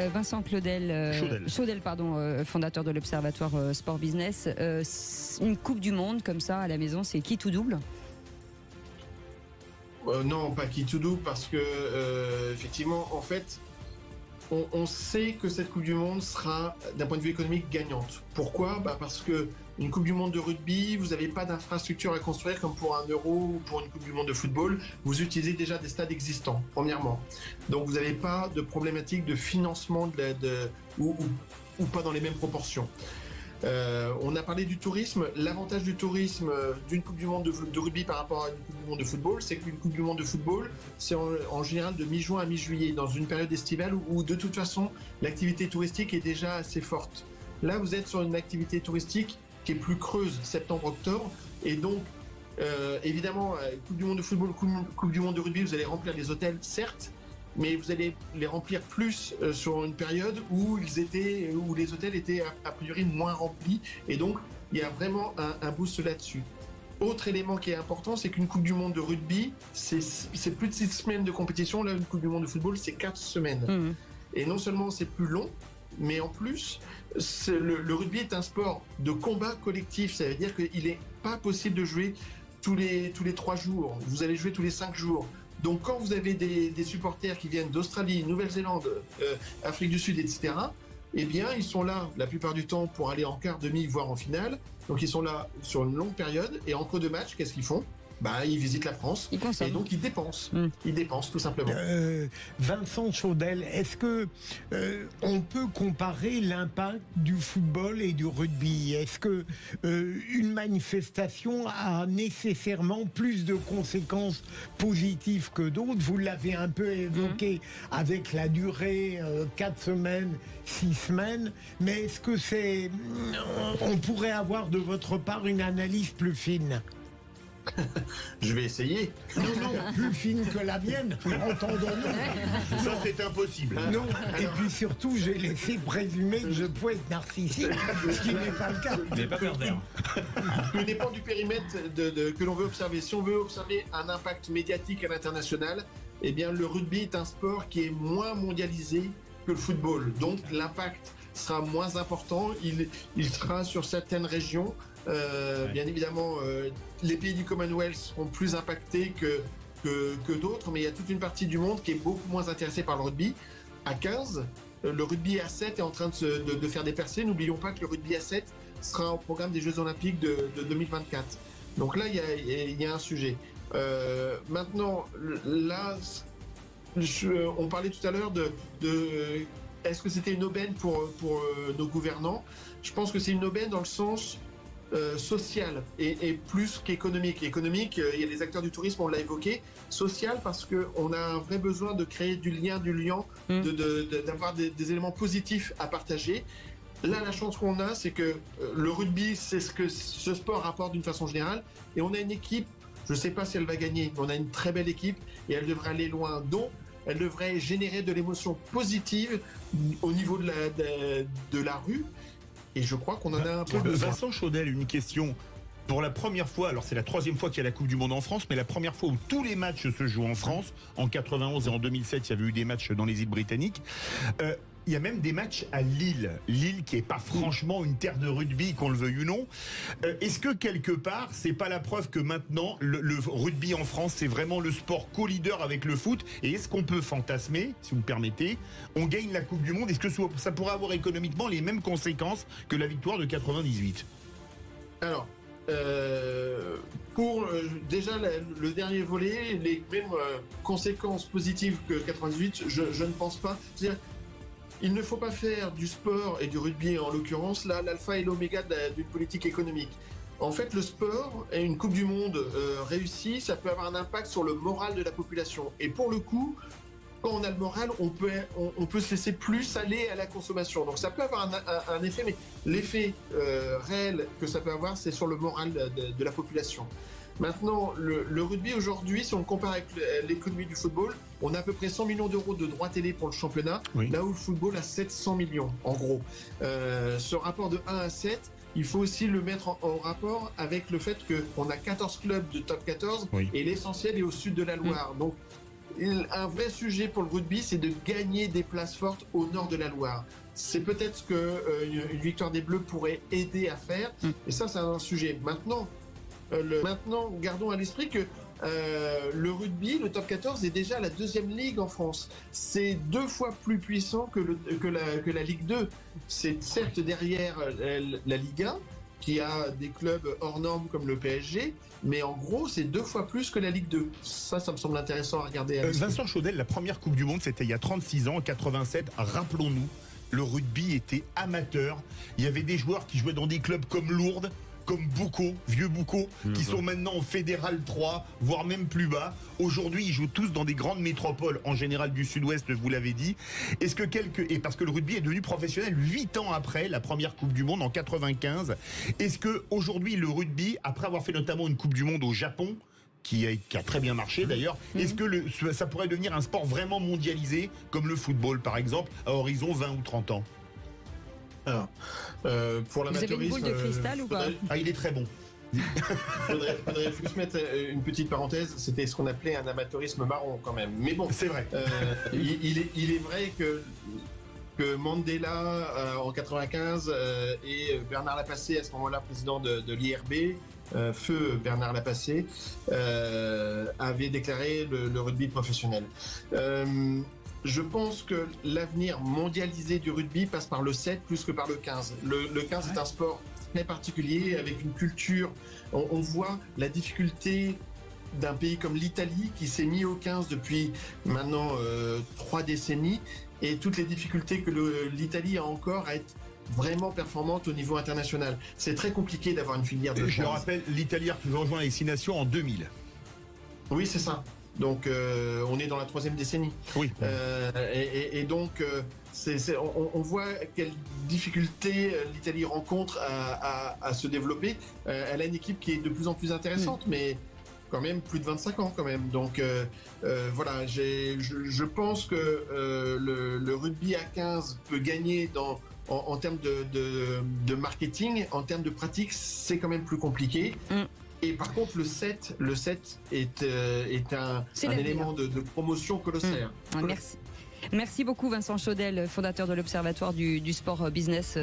Vincent Chaudel, fondateur de l'Observatoire Sport Business. Une Coupe du Monde comme ça à la maison, c'est qui tout double? Non, pas qui tout double, parce que effectivement, en fait, on sait que cette Coupe du Monde sera, d'un point de vue économique, gagnante. Pourquoi ? Parce que une Coupe du Monde de rugby, vous n'avez pas d'infrastructure à construire comme pour un Euro ou pour une Coupe du Monde de football. Vous utilisez déjà des stades existants, premièrement. Donc vous n'avez pas de problématique de financement ou pas dans les mêmes proportions. On a parlé du tourisme. L'avantage du tourisme d'une Coupe du Monde de rugby par rapport à une Coupe du Monde de football, c'est qu'une Coupe du Monde de football, c'est en général de mi-juin à mi-juillet, dans une période estivale où de toute façon, l'activité touristique est déjà assez forte. Là, vous êtes sur une activité touristique qui est plus creuse, septembre-octobre, et donc, évidemment, Coupe du Monde de football, Coupe du Monde de rugby, vous allez remplir les hôtels, certes, mais vous allez les remplir plus sur une période où les hôtels étaient a priori moins remplis, et donc il y a vraiment un boost là-dessus. Autre élément qui est important, c'est qu'une Coupe du Monde de rugby, c'est plus de 6 semaines de compétition. Là, une Coupe du Monde de football, c'est 4 semaines. Et non seulement c'est plus long, mais en plus, le rugby est un sport de combat collectif. Ça veut dire qu'il n'est pas possible de jouer tous les 3 jours. Vous allez jouer tous les 5 jours. Donc quand vous avez des supporters qui viennent d'Australie, Nouvelle-Zélande, Afrique du Sud, etc., eh bien ils sont là la plupart du temps pour aller en quart, demi, voire en finale. Donc ils sont là sur une longue période, et entre 2 matchs, qu'est-ce qu'ils font ? Ils visitent la France, et donc ils dépensent. Ils dépensent tout simplement. Vincent Chaudel, est-ce que on peut comparer l'impact du football et du rugby ? Est-ce que une manifestation a nécessairement plus de conséquences positives que d'autres ? Vous l'avez un peu évoqué avec la durée 4 semaines, 6 semaines, mais est-ce que on pourrait avoir de votre part une analyse plus fine ? Je vais essayer. Non, plus fine que la mienne, entendons-nous. Ça, c'est impossible. Non, et puis surtout, j'ai laissé présumer que je pouvais être narcissique, ce qui n'est pas le cas. Mais pas pervers. Tout dépend du périmètre que l'on veut observer. Si on veut observer un impact médiatique à l'international, eh bien, le rugby est un sport qui est moins mondialisé que le football. Donc, l'impact sera moins important. Il sera sur certaines régions. Bien évidemment, les pays du Commonwealth seront plus impactés que d'autres, mais il y a toute une partie du monde qui est beaucoup moins intéressée par le rugby. À 15, le rugby à 7 est en train de faire des percées. N'oublions pas que le rugby à 7 sera au programme des Jeux Olympiques de 2024. Donc là, il y a un sujet. Maintenant, là, on parlait tout à l'heure de est-ce que c'était une aubaine pour nos gouvernants ? Je pense que c'est une aubaine dans le sens social et plus qu'économique. Économique, il y a les acteurs du tourisme, on l'a évoqué. Social, parce qu'on a un vrai besoin de créer du lien, d'avoir des éléments positifs à partager. Là, la chance qu'on a, c'est que le rugby, c'est ce que ce sport rapporte d'une façon générale. Et on a une équipe, je ne sais pas si elle va gagner, mais on a une très belle équipe et elle devrait aller loin. Donc, elle devrait générer de l'émotion positive au niveau de la rue. Et je crois qu'on en a un peu besoin. Vincent Chaudel, une question. Pour la première fois, alors c'est la 3e fois qu'il y a la Coupe du Monde en France, mais la première fois où tous les matchs se jouent en France, en 91 et en 2007, il y avait eu des matchs dans les îles britanniques. Il y a même des matchs à Lille. Lille qui est pas franchement une terre de rugby, qu'on le veuille ou non. Est-ce que quelque part, c'est pas la preuve que maintenant, le rugby en France, c'est vraiment le sport co-leader avec le foot ? Et est-ce qu'on peut fantasmer, si vous me permettez, on gagne la Coupe du Monde, est-ce que ça pourrait avoir économiquement les mêmes conséquences que la victoire de 98 ? Alors, pour déjà le dernier volet, les mêmes conséquences positives que 98, je ne pense pas. C'est-à-dire, il ne faut pas faire du sport et du rugby en l'occurrence là l'alpha et l'oméga d'une politique économique. En fait, le sport et une Coupe du Monde réussie, ça peut avoir un impact sur le moral de la population. Et pour le coup, quand on a le moral, on peut se laisser plus aller à la consommation. Donc ça peut avoir un effet, mais l'effet réel que ça peut avoir, c'est sur le moral de la population. Maintenant, le rugby aujourd'hui, si on le compare avec l'économie du football, on a à peu près 100 millions d'euros de droits télé pour le championnat, là où le football a 700 millions, en gros. Ce rapport de 1 à 7, il faut aussi le mettre en rapport avec le fait qu'on a 14 clubs de top 14 et l'essentiel est au sud de la Loire. Donc, un vrai sujet pour le rugby, c'est de gagner des places fortes au nord de la Loire. C'est peut-être ce qu'une victoire des Bleus pourrait aider à faire. Et ça, c'est un sujet. Maintenant, gardons à l'esprit que le rugby, le top 14, est déjà la deuxième ligue en France. C'est 2 fois plus puissant que la Ligue 2. C'est certes derrière la Ligue 1, qui a des clubs hors normes comme le PSG, mais en gros, c'est 2 fois plus que la Ligue 2. Ça me semble intéressant à regarder. Vincent Chaudel, la première Coupe du Monde, c'était il y a 36 ans, en 87. Rappelons-nous, le rugby était amateur. Il y avait des joueurs qui jouaient dans des clubs comme Lourdes, comme Boucau, vieux Boucau, qui sont maintenant en Fédéral 3, voire même plus bas. Aujourd'hui, ils jouent tous dans des grandes métropoles, en général du Sud-Ouest, vous l'avez dit. Est-ce que et parce que le rugby est devenu professionnel 8 ans après la première Coupe du Monde en 95, est-ce que aujourd'hui le rugby, après avoir fait notamment une Coupe du Monde au Japon, qui a très bien marché d'ailleurs, est-ce que ça pourrait devenir un sport vraiment mondialisé, comme le football par exemple, à horizon 20 ou 30 ans? Alors, pour l'amateurisme, vous avez une boule de cristal ou pas? Il est très bon. faudrait juste mettre une petite parenthèse, c'était ce qu'on appelait un amateurisme marron quand même. Mais bon, c'est vrai. Il est vrai que Mandela en 95 et Bernard Lapassé, à ce moment-là président de l'IRB, feu Bernard Lapassé, avait déclaré le rugby professionnel. Je pense que l'avenir mondialisé du rugby passe par le 7 plus que par le 15. Le 15 est un sport très particulier, avec une culture. On voit la difficulté d'un pays comme l'Italie qui s'est mis au 15 depuis maintenant 3 décennies, et toutes les difficultés que l'Italie a encore à être vraiment performante au niveau international. C'est très compliqué d'avoir une filière de 15. Je le rappelle, l'Italie a toujours rejoint les 6 nations en 2000. Oui, c'est ça. Donc on est dans la 3e décennie. Oui. Et donc on voit quelles difficultés l'Italie rencontre à se développer. Elle a une équipe qui est de plus en plus intéressante, mais quand même plus de 25 ans quand même. Donc voilà, je pense que le rugby à 15 peut gagner en termes de marketing. En termes de pratique, c'est quand même plus compliqué. Et par contre, le 7 est un élément de promotion colossal. Merci. Merci beaucoup Vincent Chaudel, fondateur de l'Observatoire du sport business.